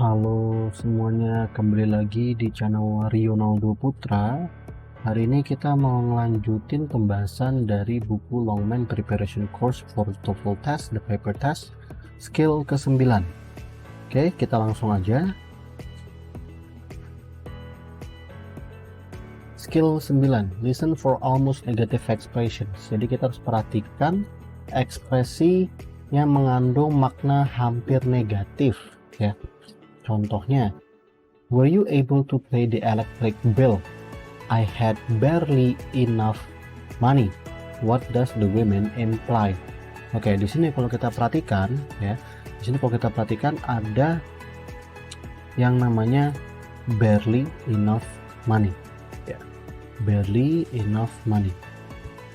Halo semuanya, kembali lagi di channel Rionaldo Putra. Hari ini kita mau ngelanjutin pembahasan dari buku Longman Preparation Course for TOEFL Test, The Paper Test, skill ke-9. Oke, kita langsung aja. Skill 9, listen for almost negative expressions. Jadi kita harus perhatikan ekspresi yang mengandung makna hampir negatif, ya. Contohnya, were you able to pay the electric bill? I had barely enough money. What does the women imply? Oke, di sini kalau kita perhatikan, ya, di sini kalau kita perhatikan ada yang namanya barely enough money. Ya, barely enough money.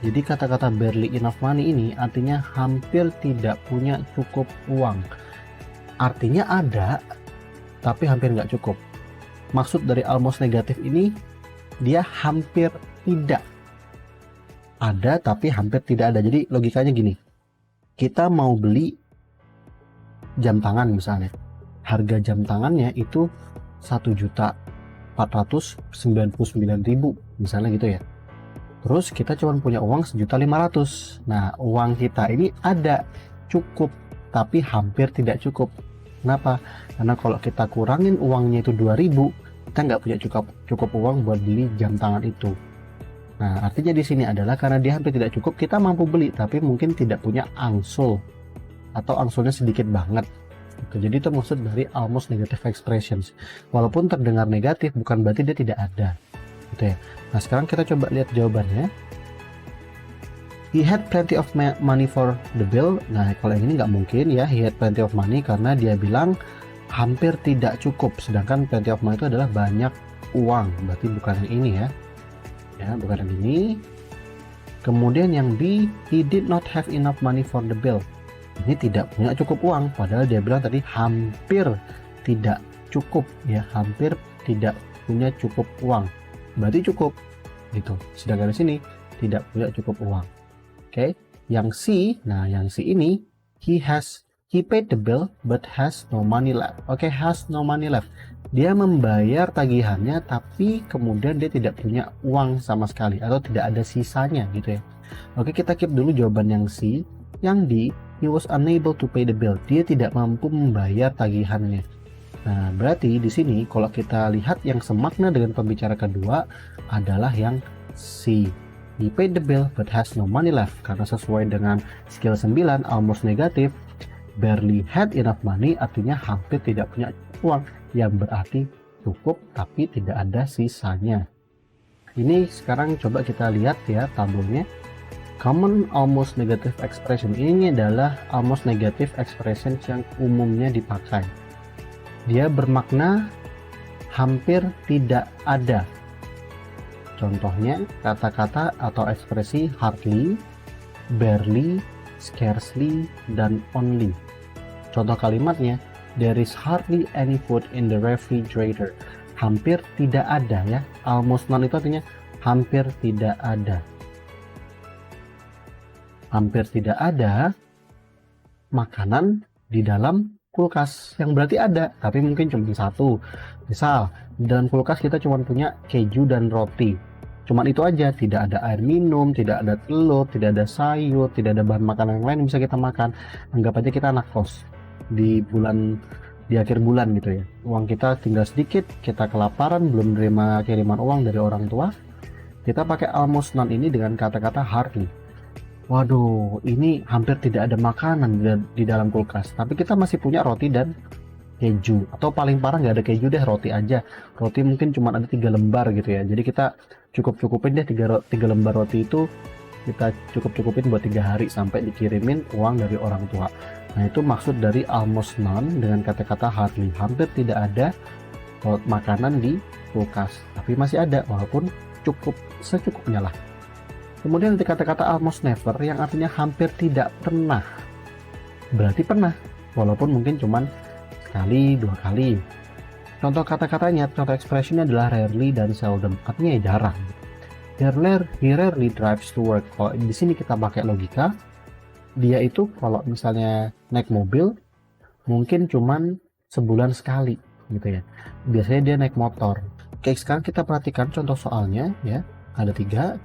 Jadi kata-kata barely enough money ini artinya hampir tidak punya cukup uang. Artinya ada, tapi hampir nggak cukup. Maksud dari almost negatif ini, dia hampir tidak ada, tapi hampir tidak ada. Jadi logikanya gini, kita mau beli jam tangan misalnya, harga jam tangannya itu 1.499.000 misalnya gitu ya. Terus kita cuma punya uang 1.500.000. Nah, uang kita ini ada, cukup, tapi hampir tidak cukup. Kenapa? Karena kalau kita kurangin uangnya itu 2.000, kita nggak punya cukup uang buat beli jam tangan itu. Nah, artinya di sini adalah karena dia hampir tidak cukup, kita mampu beli, tapi mungkin tidak punya angsul, atau angsulnya sedikit banget. Jadi itu maksud dari almost negative expressions. Walaupun terdengar negatif, bukan berarti dia tidak ada. Gitu ya. Nah, sekarang kita coba lihat jawabannya. He had plenty of money for the bill. Nah, kalau yang ini nggak mungkin ya, he had plenty of money, karena dia bilang hampir tidak cukup. Sedangkan plenty of money itu adalah banyak uang. Berarti bukan yang ini ya. Ya, bukan yang ini. Kemudian yang B, he did not have enough money for the bill. Ini tidak punya cukup uang. Padahal dia bilang tadi hampir tidak cukup. Ya, hampir tidak punya cukup uang. Berarti cukup. Gitu. Sedangkan di sini tidak punya cukup uang. Oke, yang C, nah yang C ini, he paid the bill but has no money left. Oke, has no money left. Dia membayar tagihannya tapi kemudian dia tidak punya uang sama sekali atau tidak ada sisanya gitu ya. Oke, kita keep dulu jawaban yang C. Yang D, he was unable to pay the bill. Dia tidak mampu membayar tagihannya. Nah, berarti di sini kalau kita lihat yang semakna dengan pembicara kedua adalah yang C. He paid the bill but has no money left. Karena sesuai dengan skill 9 almost negatif, barely had enough money artinya hampir tidak punya uang, yang berarti cukup tapi tidak ada sisanya. Ini sekarang coba kita lihat ya tabelnya. Common almost negative expression ini adalah almost negative expression yang umumnya dipakai. Dia bermakna hampir tidak ada. Contohnya kata-kata atau ekspresi hardly, barely, scarcely, dan only. Contoh kalimatnya, there is hardly any food in the refrigerator. Hampir tidak ada ya. Almost none itu artinya hampir tidak ada. Hampir tidak ada makanan di dalam kulkas, yang berarti ada, tapi mungkin cuma satu. Misal, di dalam kulkas kita cuma punya keju dan roti. Cuman itu aja, tidak ada air minum, tidak ada telur, tidak ada sayur, tidak ada bahan makanan yang lain yang bisa kita makan. Anggap aja kita anak kos di akhir bulan gitu ya. Uang kita tinggal sedikit, kita kelaparan, belum menerima kiriman uang dari orang tua. Kita pakai almost none ini dengan kata-kata hardly. Waduh, ini hampir tidak ada makanan di dalam kulkas, tapi kita masih punya roti dan keju, atau paling parah nggak ada keju deh, roti aja. Roti mungkin cuma ada 3 lembar gitu ya, jadi kita cukupin deh 3 lembar roti itu, kita cukupin buat 3 hari sampai dikirimin uang dari orang tua. Nah, itu maksud dari almost none dengan kata-kata hardly. Hampir tidak ada makanan di kulkas, tapi masih ada walaupun cukup secukupnya lah. Kemudian nanti kata-kata almost never yang artinya hampir tidak pernah. Berarti pernah, walaupun mungkin cuman sekali, 2 kali. Contoh kata-katanya, contoh expressionnya adalah rarely dan seldom, artinya ya jarang. He rarely drives to work. Kalau di sini kita pakai logika, dia itu kalau misalnya naik mobil, mungkin cuman sebulan sekali gitu ya. Biasanya dia naik motor. Oke, sekarang kita perhatikan contoh soalnya ya. Ada 3.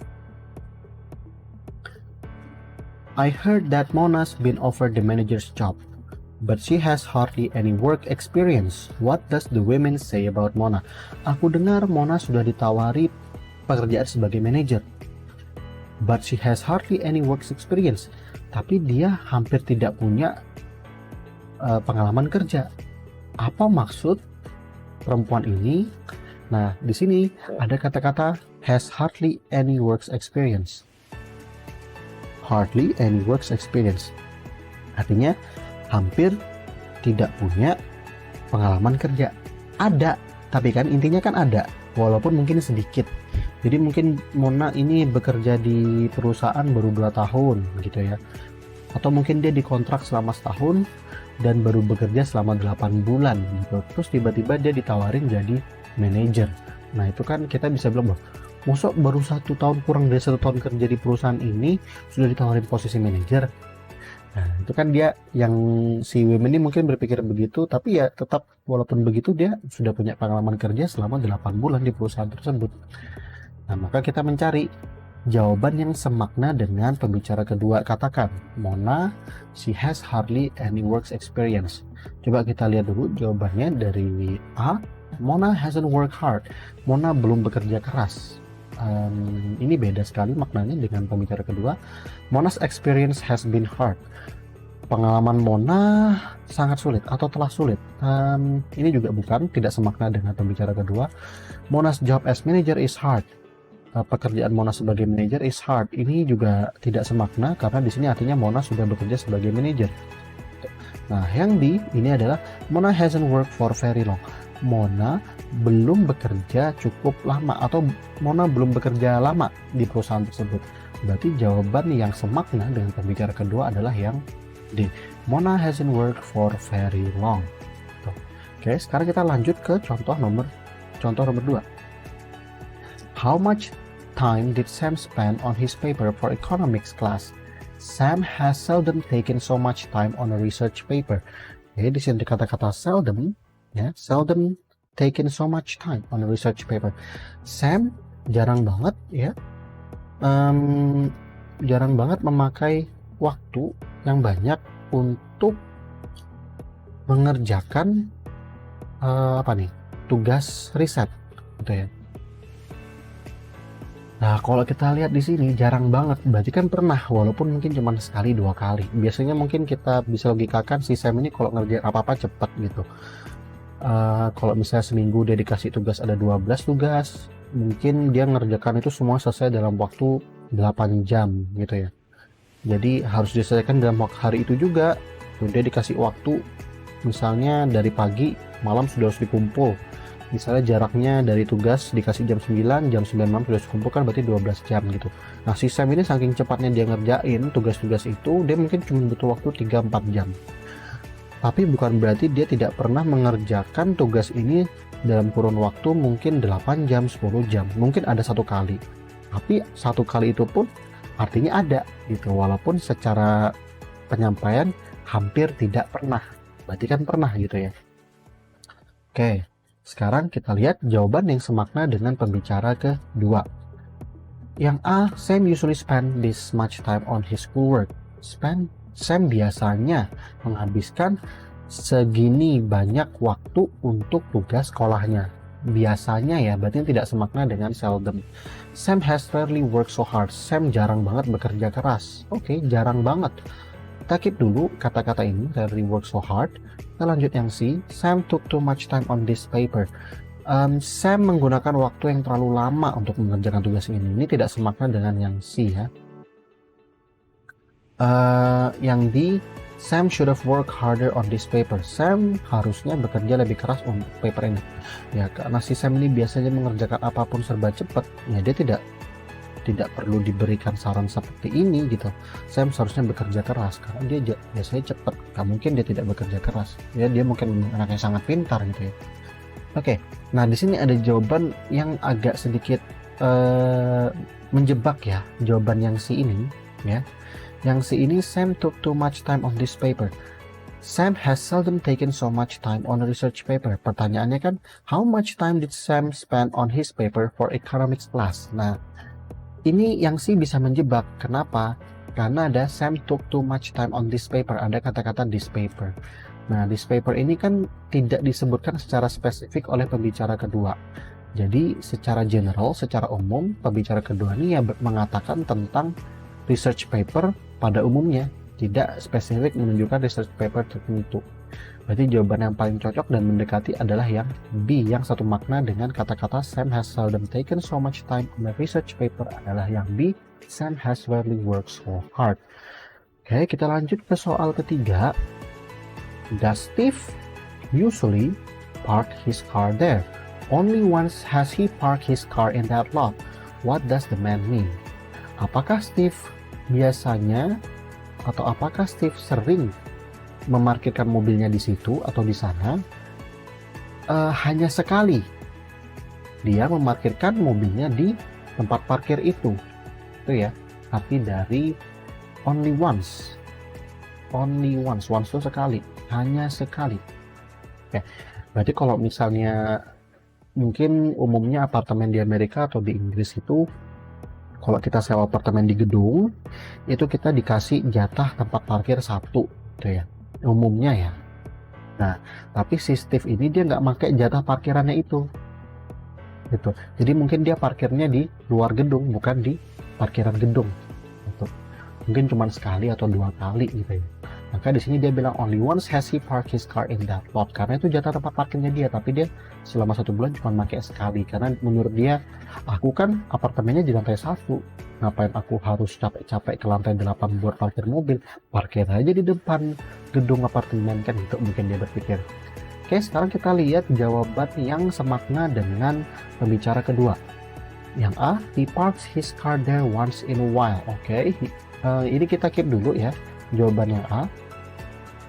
I heard that Mona's been offered the manager's job, but she has hardly any work experience. What does the women say about Mona? Aku dengar Mona sudah ditawari pekerjaan sebagai manajer, but she has hardly any work experience. Tapi dia hampir tidak punya pengalaman kerja. Apa maksud perempuan ini? Nah, di sini ada kata-kata has hardly any work experience. Hardly any work experience. Artinya hampir tidak punya pengalaman kerja. Ada, tapi kan intinya kan ada, walaupun mungkin sedikit. Jadi mungkin Mona ini bekerja di perusahaan baru 2 tahun gitu ya. Atau mungkin dia dikontrak selama setahun dan baru bekerja selama 8 bulan gitu. Terus tiba-tiba dia ditawarin jadi manajer. Nah itu kan kita bisa bilang, masa baru 1 tahun, kurang dari 1 tahun kerja di perusahaan ini sudah ditawarin posisi manajer. Nah itu kan dia, yang si women ini mungkin berpikir begitu, tapi ya tetap walaupun begitu dia sudah punya pengalaman kerja selama 8 bulan di perusahaan tersebut. Nah maka kita mencari jawaban yang semakna dengan pembicara kedua. Katakan, Mona, she has hardly any work experience. Coba kita lihat dulu jawabannya dari A. Mona hasn't worked hard. Mona belum bekerja keras. Ini beda sekali maknanya dengan pembicara kedua. Mona's experience has been hard. Pengalaman Mona sangat sulit atau telah sulit. Ini juga bukan, tidak semakna dengan pembicara kedua. Mona's job as manager is hard. Pekerjaan Mona sebagai manajer is hard. Ini juga tidak semakna karena di sini artinya Mona sudah bekerja sebagai manajer. Nah, yang D ini adalah Mona hasn't worked for very long. Mona belum bekerja cukup lama atau Mona belum bekerja lama di perusahaan tersebut. Berarti jawaban yang semakna dengan pembicara kedua adalah yang D. Mona hasn't worked for very long. Oke, sekarang kita lanjut ke contoh nomor 2. How much time did Sam spend on his paper for economics class? Sam has seldom taken so much time on a research paper. Jadi di sini kata-kata seldom, ya, seldom taken so much time on a research paper. Sam jarang banget, ya, jarang banget memakai waktu yang banyak untuk mengerjakan tugas riset, gitu ya. Nah, kalau kita lihat di sini jarang banget, berarti kan pernah, walaupun mungkin cuma sekali 2 kali. Biasanya mungkin kita bisa logikakan si Sam ini kalau ngerjain apa-apa cepat gitu. Kalau misalnya seminggu dia dikasih tugas ada 12 tugas, mungkin dia ngerjakan itu semua selesai dalam waktu 8 jam gitu ya. Jadi harus diselesaikan dalam hari itu juga. Dia dikasih waktu misalnya dari pagi, malam sudah harus dikumpul. Misalnya jaraknya dari tugas dikasih jam 9, jam 9 malam sudah dikumpulkan, berarti 12 jam gitu. Nah si Sam ini saking cepatnya dia ngerjain tugas-tugas itu, dia mungkin cuma butuh waktu 3-4 jam. Tapi bukan berarti dia tidak pernah mengerjakan tugas ini dalam kurun waktu mungkin 8 jam, 10 jam. Mungkin ada 1 kali. Tapi 1 kali itu pun artinya ada gitu, walaupun secara penyampaian hampir tidak pernah. Berarti kan pernah gitu ya. Oke. Sekarang kita lihat jawaban yang semakna dengan pembicara kedua. Yang A, Sam usually spend this much time on his schoolwork. Sam biasanya menghabiskan segini banyak waktu untuk tugas sekolahnya. Biasanya ya, berarti tidak semakna dengan seldom. Sam has rarely worked so hard. Sam jarang banget bekerja keras. Oke, jarang banget. Kita keep dulu kata-kata ini, rarely work so hard. Kita lanjut yang C. Sam took too much time on this paper. Sam menggunakan waktu yang terlalu lama untuk mengerjakan tugas ini. Ini tidak semakna dengan yang C ya. Yang D. Sam should have worked harder on this paper. Sam harusnya bekerja lebih keras untuk paper ini. Ya, karena si Sam ini biasanya mengerjakan apapun serba cepat. Ya, dia tidak perlu diberikan saran seperti ini gitu. Sam seharusnya bekerja keras karena dia biasanya cepat. Gak mungkin dia tidak bekerja keras. Ya, dia mungkin anaknya sangat pintar gitu ya. Oke, nah di sini ada jawaban yang agak sedikit menjebak ya. Jawaban yang C ini ya. Yang C ini, Sam took too much time on this paper. Sam has seldom taken so much time on a research paper. Pertanyaannya kan, how much time did Sam spend on his paper for economics class? Nah, ini yang sih bisa menjebak. Kenapa? Karena ada Sam took too much time on this paper. Ada kata-kata this paper. Nah, this paper ini kan tidak disebutkan secara spesifik oleh pembicara kedua. Jadi, secara general, secara umum, pembicara kedua ini ya mengatakan tentang research paper pada umumnya. Tidak spesifik menunjukkan research paper tertentu. Berarti jawaban yang paling cocok dan mendekati adalah yang B, yang satu makna dengan kata-kata Sam has seldom taken so much time on a research paper adalah yang B, Sam has rarely worked so hard. Oke, kita lanjut ke soal ketiga. Does Steve usually park his car there? Only once has he parked his car in that lot. What does the man mean? Apakah Steve biasanya atau apakah Steve sering memarkirkan mobilnya di situ atau di sana? Hanya sekali dia memarkirkan mobilnya di tempat parkir itu ya, arti dari only once itu sekali, hanya sekali. Oke, berarti kalau misalnya mungkin umumnya apartemen di Amerika atau di Inggris itu, kalau kita sewa apartemen di gedung, itu kita dikasih jatah tempat parkir satu, gitu ya, umumnya ya. Nah, tapi si Steve ini dia nggak pakai jatah parkirannya itu, gitu. Jadi mungkin dia parkirnya di luar gedung, bukan di parkiran gedung, gitu. Mungkin cuma sekali atau 2 kali, gitu ya. Maka di sini dia bilang only once has he parked his car in that lot, karena itu jatah tempat parkirnya dia, tapi dia selama 1 bulan cuma pakai sekali, karena menurut dia, aku kan apartemennya di lantai 1, ngapain aku harus capek-capek ke lantai 8 buat parkir mobil, parkir aja di depan gedung apartemen, kan itu mungkin dia berpikir. Oke, sekarang kita lihat jawaban yang semakna dengan pembicara kedua. Yang A, he parks his car there once in a while. Oke, ini kita keep dulu ya, jawaban yang A.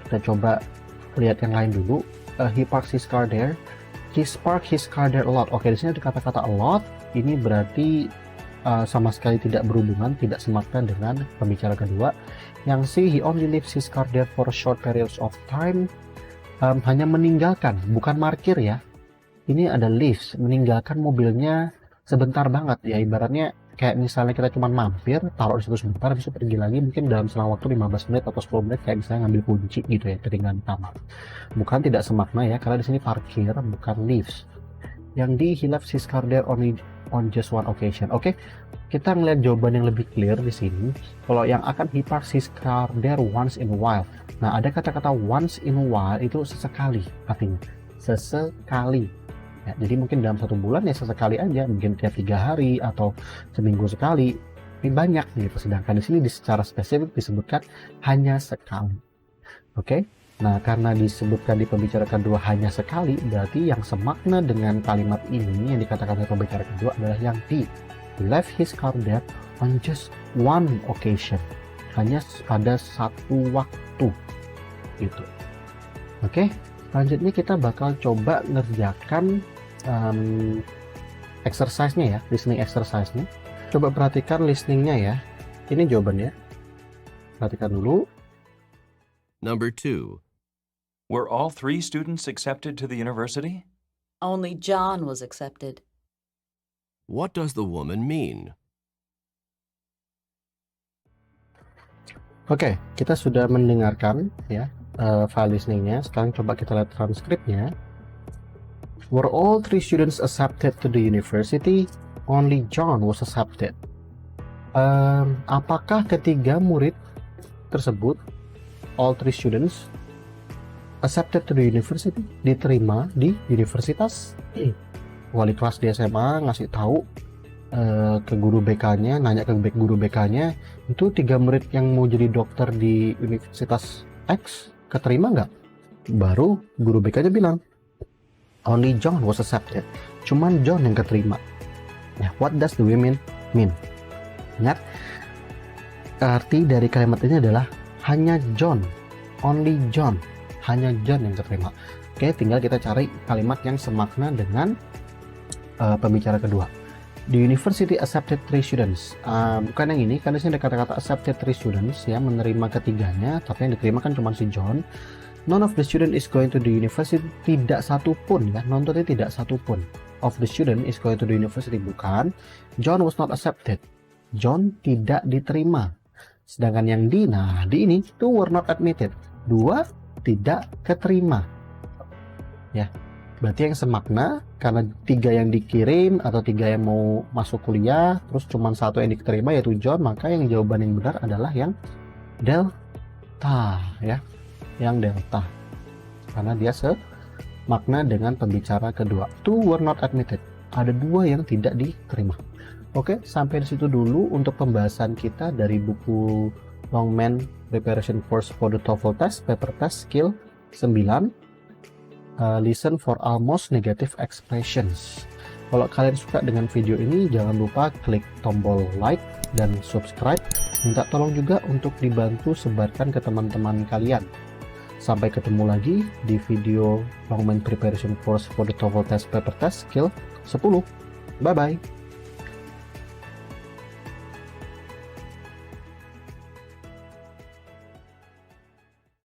Kita coba lihat yang lain dulu. He parks his car there. He's parked his car there a lot. Oke, di sini ada kata-kata a lot. Ini berarti sama sekali tidak berhubungan, tidak semakna dengan pembicara kedua. Yang C, he only leaves his car there for short periods of time. Hanya meninggalkan, bukan parkir ya. Ini ada leaves, meninggalkan mobilnya sebentar banget ya. Ibaratnya kayak misalnya kita cuma mampir, taruh di situ sebentar, habis itu pergi lagi, mungkin dalam selang waktu 15 menit atau 10 menit, kayak misalnya ngambil kunci gitu ya, ketinggalan di kamar. Bukan tidak semakna ya, karena di sini parkir, bukan leaves. Yang D, he left his car there only on just one occasion. Oke, kita ngeliat jawaban yang lebih clear di sini. Kalau yang akan he parks his car there once in a while. Nah, ada kata-kata once in a while itu sesekali artinya. Sesekali. Ya, jadi mungkin dalam 1 bulan ya sesekali aja, mungkin tiap 3 hari atau seminggu sekali. Ini banyak gitu. Sedangkan di sini secara spesifik disebutkan hanya sekali. Oke. Nah, karena disebutkan di pembicara kedua hanya sekali, berarti yang semakna dengan kalimat ini yang dikatakan oleh pembicara kedua adalah yang D. He left his car there on just one occasion. Hanya pada 1 waktu. Gitu. Oke. Selanjutnya kita bakal coba ngerjakan exercise-nya ya, listening exercise-nya. Coba perhatikan listening-nya ya. Ini jawabannya. Perhatikan dulu. Number 2. Were all 3 students accepted to the university? Only John was accepted. What does the woman mean? Oke, kita sudah mendengarkan ya file listening-nya. Sekarang coba kita lihat transkripnya. Were all 3 students accepted to the university? Only John was accepted. Apakah ketiga murid tersebut, all 3 students, accepted to the university, diterima di universitas? Wali kelas di SMA ngasih tahu ke guru BK-nya, nanya ke guru BK-nya, itu 3 murid yang mau jadi dokter di Universitas X keterima nggak? Baru guru BK-nya bilang, only John was accepted. Cuman John yang keterima. Nah, what does the women mean? Ingat, arti dari kalimat ini adalah hanya John, only John, hanya John yang keterima. Oke, tinggal kita cari kalimat yang semakna dengan pembicara kedua. The university accepted 3 students. Bukan yang ini, karena sini ada kata-kata accepted 3 students ya, menerima ketiganya, tapi yang diterima kan cuma si John. None of the student is going to the university. Tidak satupun ya, none itu tidak satupun. Of the student is going to the university, bukan. John was not accepted. John tidak diterima. Sedangkan yang di, nah di ini, two were not admitted. Dua tidak keterima. Ya, berarti yang semakna karena 3 yang dikirim atau 3 yang mau masuk kuliah, terus cuma 1 yang diterima yaitu John, maka yang jawaban yang benar adalah yang delta ya, yang delta. Karena dia semakna dengan pembicara kedua. Two were not admitted. Ada 2 yang tidak diterima. Oke, sampai di situ dulu untuk pembahasan kita dari buku Longman Preparation Course for the TOEFL Test, Paper Test Skill 9. Listen for almost negative expressions. Kalau kalian suka dengan video ini, jangan lupa klik tombol like dan subscribe. Minta tolong juga untuk dibantu sebarkan ke teman-teman kalian. Sampai ketemu lagi di video Longman Preparation Course for the TOEFL Test Paper Test Skill 10. Bye bye.